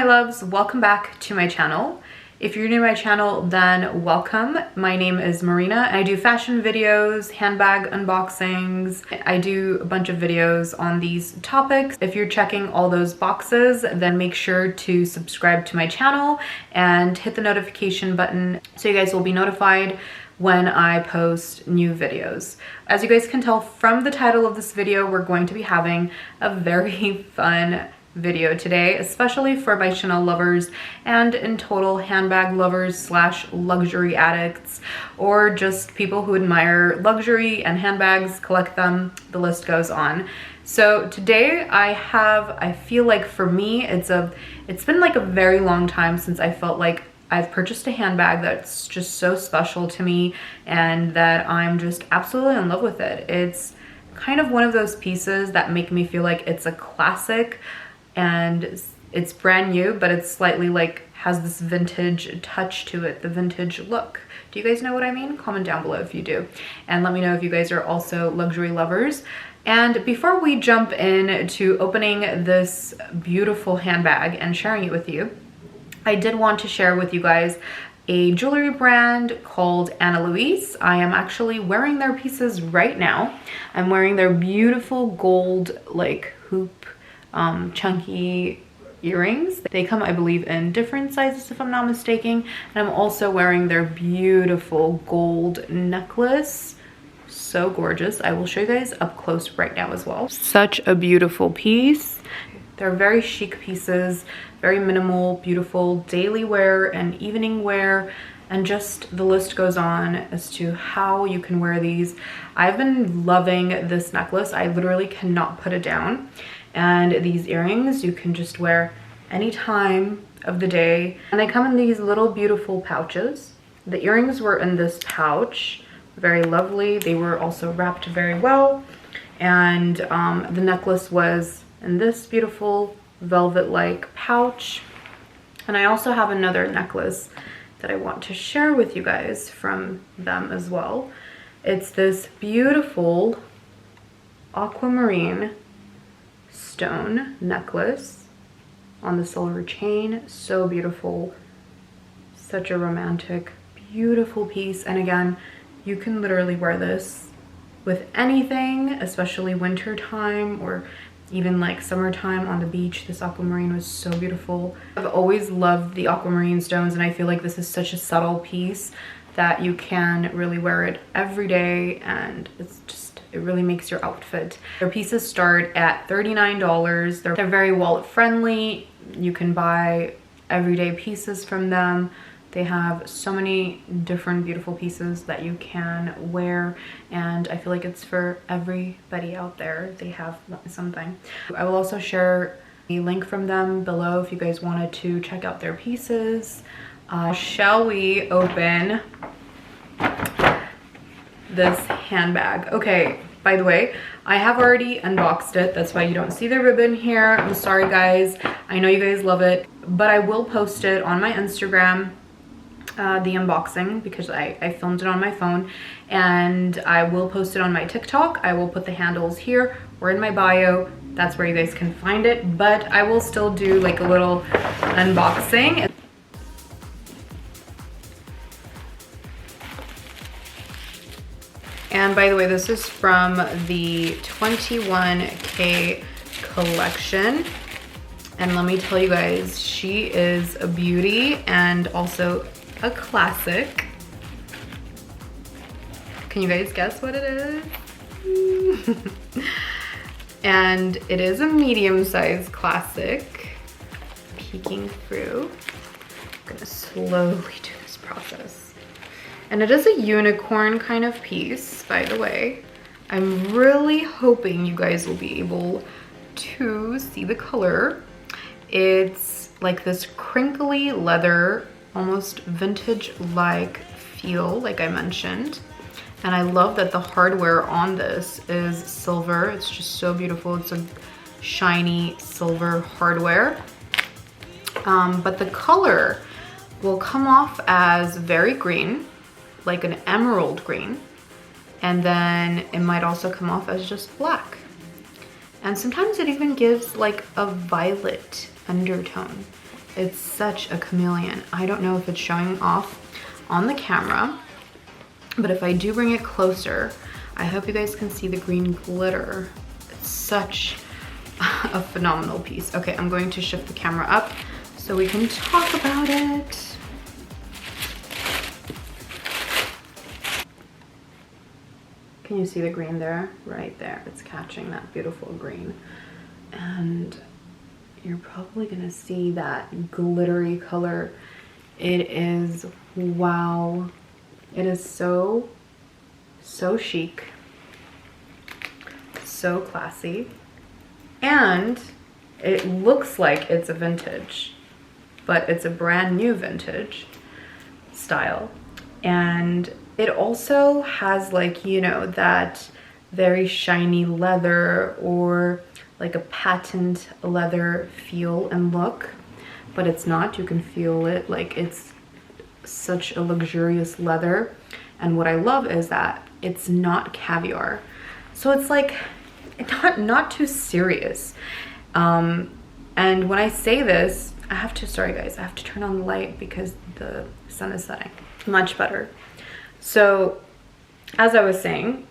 loves, welcome back to my channel. If you're new to my channel, then welcome. My name is Marina. I do fashion videos, handbag unboxings. I do a bunch of videos on these topics. If you're checking all those boxes, then make sure to subscribe to my channel and hit the notification button so you guys will be notified when I post new videos. As you guys can tell from the title of this video, we're going to be having a very fun video today, especially for my Chanel lovers and in total handbag lovers slash luxury addicts, or just people who admire luxury and handbags, collect them, the list goes on. So today I feel like for me, it's been like a very long time since I felt like I've purchased a handbag that's just so special to me and that I'm just absolutely in love with it. It's kind of one of those pieces that make me feel like it's a classic and it's brand new, but it's slightly like has this vintage touch to it, the vintage look. Do you guys know what I mean? Comment down below if you do. And let me know if you guys are also luxury lovers. And before we jump into opening this beautiful handbag and sharing it with you, I did want to share with you guys a jewelry brand called Ana Luisa. I am actually wearing their pieces right now. I'm wearing their beautiful gold like hoop chunky earrings. They come, I believe, in different sizes if I'm not mistaken. And I'm also wearing their beautiful gold necklace. So gorgeous. I will show you guys up close right now as well. Such a beautiful piece. They're very chic pieces, very minimal, beautiful daily wear and evening wear, and just the list goes on as to how you can wear these. I've been loving this necklace. I literally cannot put it down. And these earrings you can just wear any time of the day. And they come in these little beautiful pouches. The earrings were in this pouch, very lovely. They were also wrapped very well. And the necklace was in this beautiful velvet-like pouch. And I also have another necklace that I want to share with you guys from them as well. It's this beautiful aquamarine stone necklace on the silver chain. So beautiful, such a romantic, beautiful piece. And again, you can literally wear this with anything, especially winter time or even like summertime on the beach. This aquamarine was so beautiful. I've always loved the aquamarine stones, and I feel like this is such a subtle piece that you can really wear it every day, and it really makes your outfit. Their pieces start at $39. They're very wallet friendly. You can buy everyday pieces from them. They have so many different beautiful pieces that you can wear, and I feel like it's for everybody out there. They have something. I will also share a link from them below if you guys wanted to check out their pieces. Shall we open this handbag? Okay, by the way, I have already unboxed it. That's why you don't see the ribbon here. I'm sorry guys. I know you guys love it, but I will post it on my Instagram, the unboxing, because I filmed it on my phone, and I will post it on my TikTok. I will put the handles here or in my bio. That's where you guys can find it, but I will still do like a little unboxing. And by the way, this is from the 21K collection. And let me tell you guys, she is a beauty and also a classic. Can you guys guess what it is? And it is a medium-sized classic. Peeking through. I'm gonna slowly do this process. And it is a unicorn kind of piece, by the way. I'm really hoping you guys will be able to see the color. It's like this crinkly leather, almost vintage-like feel, like I mentioned. And I love that the hardware on this is silver. It's just so beautiful. It's a shiny silver hardware. But the color will come off as very green, like an emerald green, and then it might also come off as just black. And sometimes it even gives like a violet undertone. It's such a chameleon. I don't know if it's showing off on the camera, but if I do bring it closer, I hope you guys can see the green glitter. It's such a phenomenal piece. Okay, I'm going to shift the camera up so we can talk about it. Can you see the green there? Right there, it's catching that beautiful green. And you're probably gonna see that glittery color. It is, wow. It is so chic, so classy. And it looks like it's a vintage, but it's a brand new vintage style. And it also has like, you know, that very shiny leather or like a patent leather feel and look, but it's not. You can feel it, like it's such a luxurious leather. And what I love is that it's not caviar. So it's like not too serious. And when I say this, I have to, sorry guys, I have to turn on the light because the sun is setting. Much better. So as I was saying,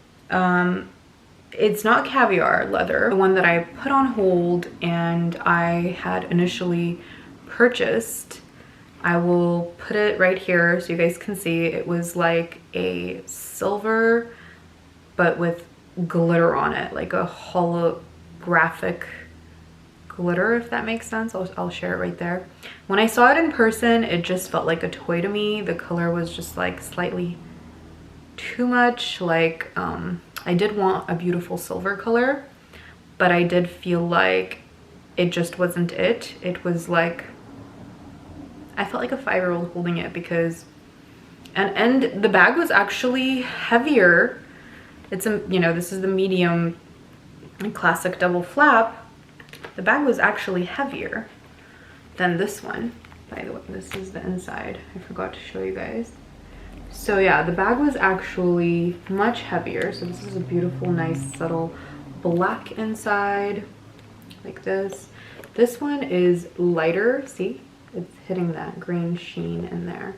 it's not caviar leather. The one that I put on hold and I had initially purchased, I will put it right here so you guys can see. It was like a silver, but with glitter on it, like a holographic glitter, if that makes sense. I'll share it right there. When I saw it in person, it just felt like a toy to me. The color was just like slightly too much. Like I did want a beautiful silver color, but I did feel like it just wasn't it. It was like, I felt like a 5-year-old holding it because, and the bag was actually heavier. It's a, you know, this is the medium classic double flap. The bag was actually heavier than this one. By the way, this is the inside. I forgot to show you guys. So yeah, the bag was actually much heavier. So this is a beautiful, nice, subtle black inside, like this. This one is lighter, see? It's hitting that green sheen in there.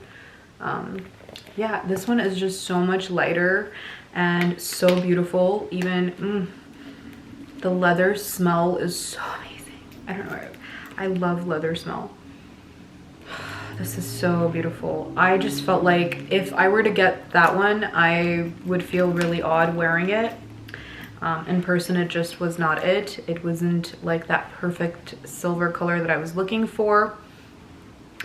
Yeah, this one is just so much lighter and so beautiful. Even the leather smell is so amazing. I don't know, I love leather smell. This is so beautiful. I just felt like if I were to get that one, I would feel really odd wearing it. In person, it just was not it. It wasn't like that perfect silver color that I was looking for.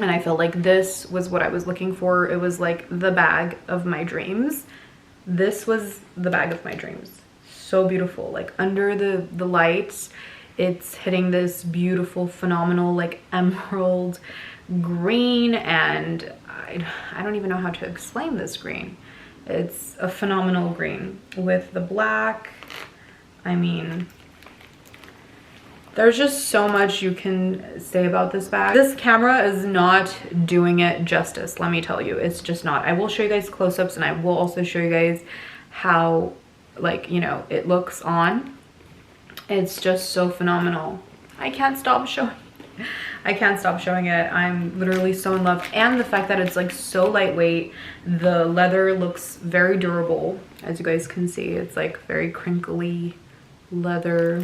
And I felt like this was what I was looking for. It was like the bag of my dreams. This was the bag of my dreams. So beautiful, like under the lights, it's hitting this beautiful, phenomenal, like emerald green. And I don't even know how to explain this green. It's a phenomenal green with the black. I mean, there's just so much you can say about this bag. This camera is not doing it justice, let me tell you. It's just not. I will show you guys close-ups and I will also show you guys how, like, you know, it looks on. It's just so phenomenal. I can't stop showing it. I'm literally so in love. And the fact that it's like so lightweight. The leather looks very durable. As you guys can see, it's like very crinkly leather.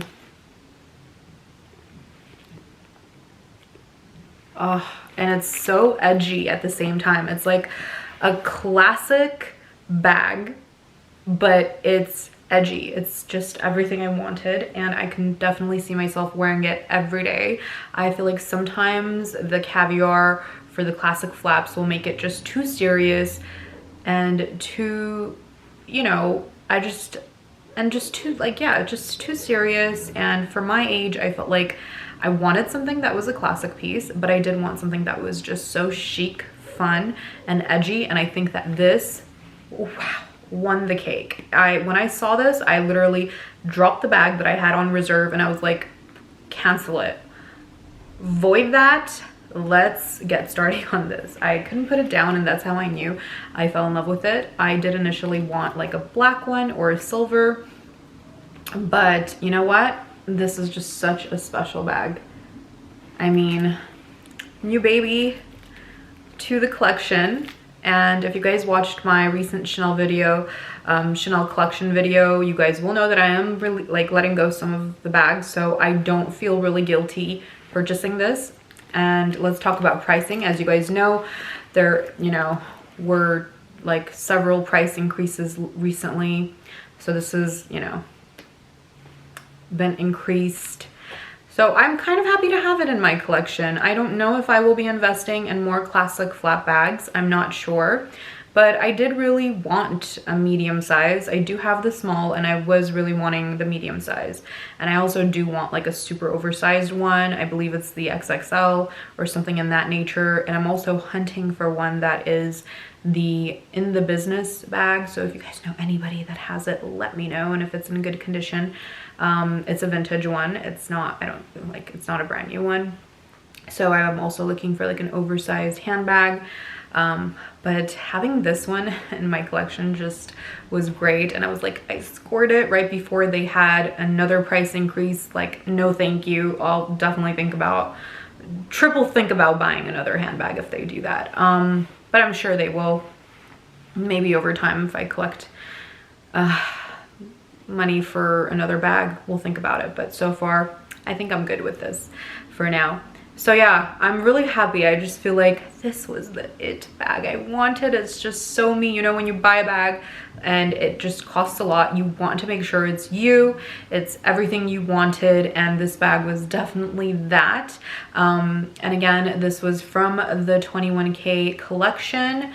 Oh, and it's so edgy at the same time. It's like a classic bag, but it's edgy. It's just everything I wanted, and I can definitely see myself wearing it every day. I feel like sometimes the caviar for the classic flaps will make it just too serious and too, you know, just too, like, yeah, just too serious. And for my age, I felt like I wanted something that was a classic piece, but I did want something that was just so chic, fun, and edgy. And I think that this, wow, won the cake. When I saw this, I literally dropped the bag that I had on reserve and I was like, cancel it. Void that. Let's get started on this. I couldn't put it down, and that's how I knew I fell in love with it. I did initially want like a black one or a silver, but you know what? This is just such a special bag. I mean, new baby to the collection. And if you guys watched my recent Chanel video, Chanel collection video, you guys will know that I am really like letting go some of the bags, so I don't feel really guilty purchasing this. And let's talk about pricing. As you guys know, there, you know, were like several price increases recently. So this is, you know, been increased. So I'm kind of happy to have it in my collection. I don't know if I will be investing in more classic flat bags. I'm not sure, but I did really want a medium size. I do have the small and I was really wanting the medium size. And I also do want like a super oversized one. I believe it's the XXL or something in that nature. And I'm also hunting for one that is the in the business bag. So if you guys know anybody that has it, let me know. And if it's in good condition, it's a vintage one. It's not, it's not a brand new one. So I'm also looking for like an oversized handbag. But having this one in my collection just was great. And I was like, I scored it right before they had another price increase. Like, no, thank you. I'll definitely triple think about buying another handbag if they do that. But I'm sure they will, maybe over time if I collect, money for another bag, we'll think about it. But so far I think I'm good with this for now. So yeah, I'm really happy. I just feel like this was the it bag I wanted. It's just so me, you know, when you buy a bag and it just costs a lot, you want to make sure it's you, it's everything you wanted, and this bag was definitely that. And again, this was from the 21K collection.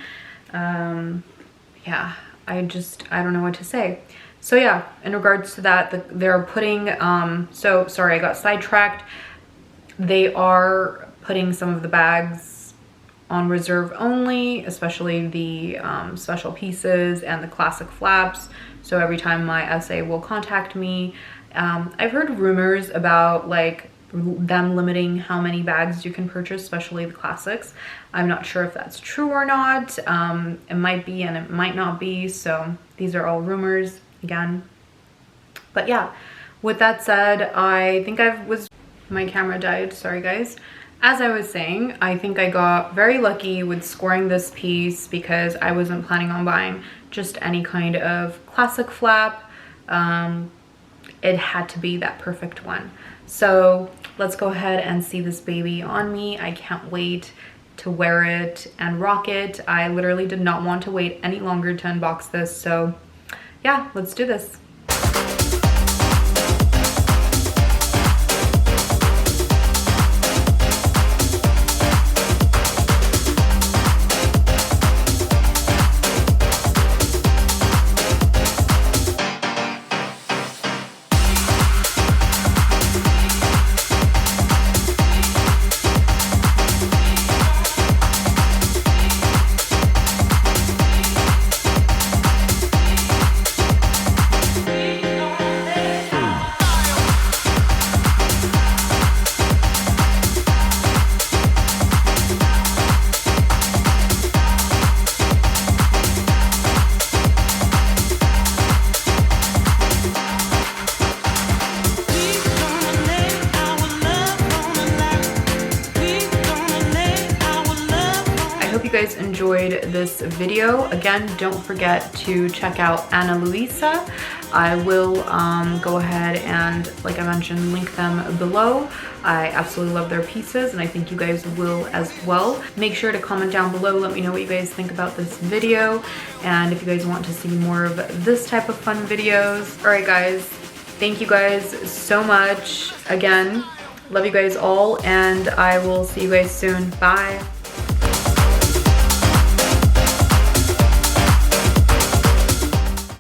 Yeah, I don't know what to say. So yeah, in regards to that, they're putting, so sorry, I got sidetracked. They are putting some of the bags on reserve only, especially the special pieces and the classic flaps. So every time my SA will contact me, I've heard rumors about like them limiting how many bags you can purchase, especially the classics. I'm not sure if that's true or not. It might be and it might not be. So these are all rumors again. But yeah, with that said, I think my camera died, sorry guys. As I was saying, I think I got very lucky with scoring this piece because I wasn't planning on buying just any kind of classic flap. It had to be that perfect one. So let's go ahead and see this baby on me. I can't wait to wear it and rock it. I literally did not want to wait any longer to unbox this. So yeah, let's do this. Guys enjoyed this video. Again, don't forget to check out Ana Luisa. I will go ahead and, like I mentioned, link them below. I absolutely love their pieces and I think you guys will as well. Make sure to comment down below, let me know what you guys think about this video, and if you guys want to see more of this type of fun videos. All right guys, thank you guys so much. Again, love you guys all, and I will see you guys soon. Bye.